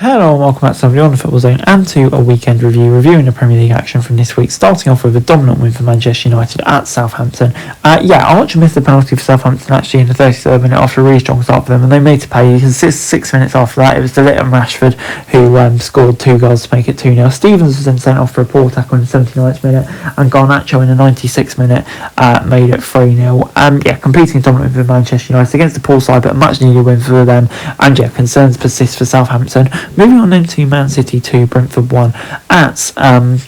Hello and welcome back to somebody on the Football Zone and to a weekend review, reviewing the Premier League action from this week, starting off with a dominant win for Manchester United at Southampton. I actually missed the penalty for Southampton actually in the 33rd minute after a really strong start for them, and they made to pay because 6 minutes after that it was De Ligt and Rashford who scored 2 goals to make it 2-0. Stevens was then sent off for a poor tackle in the 79th minute, and Garnacho in the 96th minute made it 3-0. Completing a dominant win for Manchester United against the poor side, but a much needed win for them, and concerns persist for Southampton. Moving on then to Man City 2, Brentford 1 at the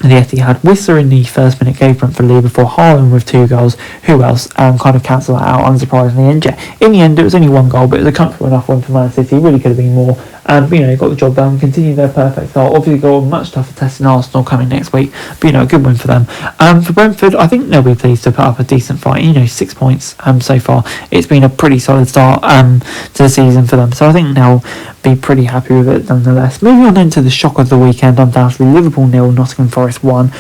Etihad. Whistler in the first minute gave Brentford lead before Haaland with 2 goals. Who else? Kind of cancelled that out unsurprisingly. And in the end it was only 1 goal, but it was a comfortable enough one for Man City. Really could have been more. They got the job done, continued their perfect start. Obviously got a much tougher test in Arsenal coming next week, but a good win for them. For Brentford, I think they'll be pleased to put up a decent fight. 6 points so far. It's been a pretty solid start to the season for them, so I think they'll be pretty happy with it nonetheless. Moving on then to the shock of the weekend, undoubtedly Liverpool 0, Nottingham Forest 1.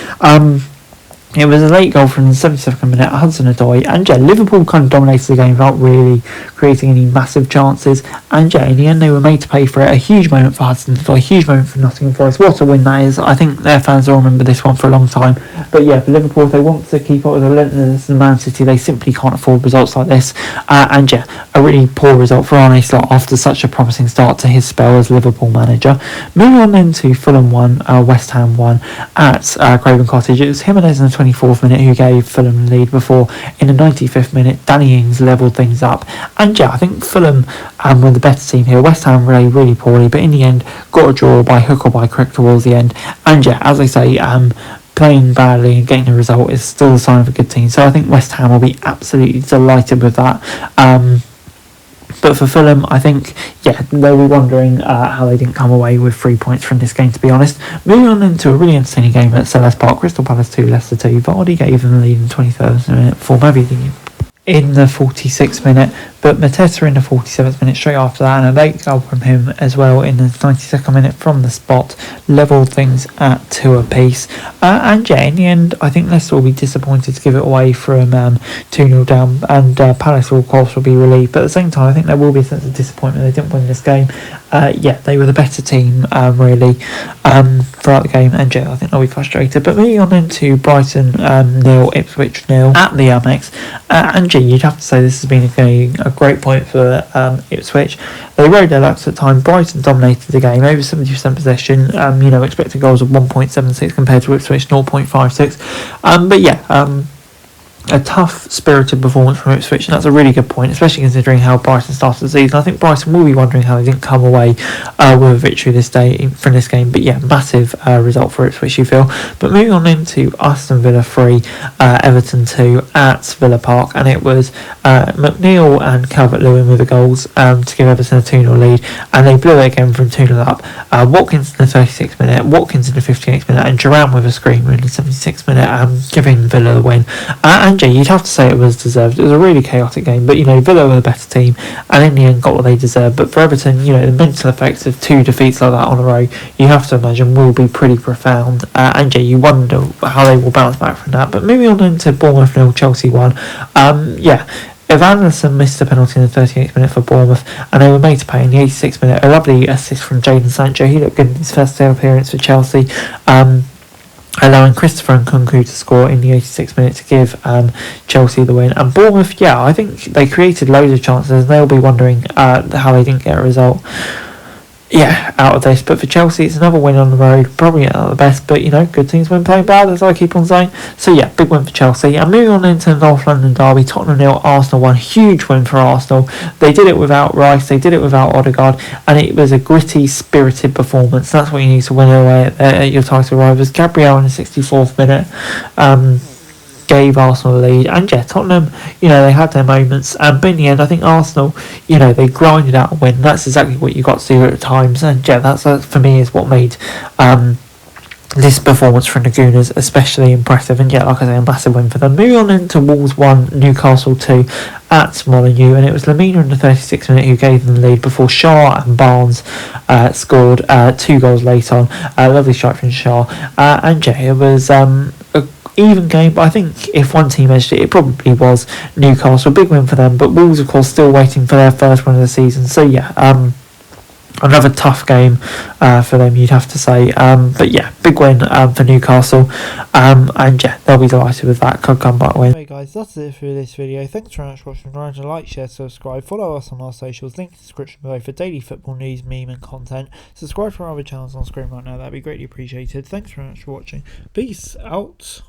It was a late goal from the 72nd minute, Hudson-Odoi, and Liverpool kind of dominated the game without really creating any massive chances, and in the end they were made to pay for it. A huge moment for Hudson-Odoi, a huge moment for Nottingham Forest. What a win that is. I think their fans will remember this one for a long time. But for Liverpool, if they want to keep up with the relentlessness of Man City, they simply can't afford results like this, a really poor result for Arne Slot after such a promising start to his spell as Liverpool manager. Moving on then to Fulham 1, West Ham 1 at Craven Cottage. It was Jimenez in the 24th minute who gave Fulham the lead before in the 95th minute Danny Ings levelled things up, and I think Fulham were the better team here. West Ham played really poorly, but in the end got a draw by hook or by crook towards the end, and as I say, playing badly and getting a result is still a sign of a good team, so I think West Ham will be absolutely delighted with that. But for Fulham, I think, they'll be wondering how they didn't come away with 3 points from this game, to be honest. Moving on into a really entertaining game at Selhurst Park, Crystal Palace 2, Leicester 2. Vardy gave them the lead in the 23rd minute for Mavi in the 46th minute, but Mateta in the 47th minute straight after that, and a late goal from him as well in the 92nd minute from the spot levelled things at 2 apiece. In the end, I think Leicester will be disappointed to give it away from 2-0 down, and Palace will, of course, will be relieved. But at the same time, I think there will be a sense of disappointment they didn't win this game. They were the better team, really, throughout the game, and I think they'll be frustrated. But moving on into Brighton 0, Ipswich 0 at the Amex, you'd have to say this has been a great point for Ipswich. They rode their lucks at the time. Brighton dominated the game, over 70% possession. Expected goals of 1.76 compared to Ipswich 0.56. A tough spirited performance from Ipswich, and that's a really good point, especially considering how Brighton started the season. I think Brighton will be wondering how they didn't come away with a victory this day from this game, but massive result for Ipswich, you feel. But moving on into Aston Villa 3, Everton 2 at Villa Park, and it was McNeil and Calvert-Lewin with the goals to give Everton a 2-0 lead, and they blew it again from 2-0 up. Watkins in the 36th minute, Watkins in the 58th minute, and Duran with a screamer in the 76th minute, giving Villa the win. You'd have to say it was deserved. It was a really chaotic game, but Villa were the better team, and in the end got what they deserved. But for Everton, the mental effects of 2 defeats like that on a row, you have to imagine will be pretty profound. You wonder how they will bounce back from that. But moving on into Bournemouth 0, Chelsea 1. Evanderson missed a penalty in the 38th minute for Bournemouth, and they were made to pay in the 86th minute. A lovely assist from Jadon Sancho. He looked good in his first appearance for Chelsea, allowing Christopher Nkunku to score in the 86th minute to give Chelsea the win. And Bournemouth, I think they created loads of chances, and they'll be wondering how they didn't get a result out of this. But for Chelsea, it's another win on the road, probably not the best, but good teams when playing bad, as I keep on saying. So big win for Chelsea. And moving on into the North London derby, Tottenham 0, Arsenal 1. Huge win for Arsenal. They did it without Rice, they did it without Odegaard, and it was a gritty, spirited performance. That's what you need to win away at your title rivals. Gabriel in the 64th minute gave Arsenal the lead, and Tottenham, they had their moments, but in the end I think Arsenal, they grinded out a win. That's exactly what you got to do at times, and that's for me is what made this performance from the Gooners especially impressive, and like I say, a massive win for them. Moving on into Wolves 1, Newcastle 2 at Molineux, and it was Lamina in the 36th minute who gave them the lead before Shaw and Barnes scored 2 goals late on. A lovely strike from Shaw, it was a even game, but I think if one team edged it, it probably was Newcastle. Big win for them, but Wolves, of course, still waiting for their first win of the season. So another tough game for them, you'd have to say. But yeah, big win for Newcastle. And yeah, they'll be delighted with that. Could come back win. Anyway guys, that's it for this video. Thanks very much for watching. Remember to like, share, subscribe, follow us on our socials, link in the description below for daily football news, meme and content. Subscribe to our other channels on screen right now, that'd be greatly appreciated. Thanks very much for watching. Peace out.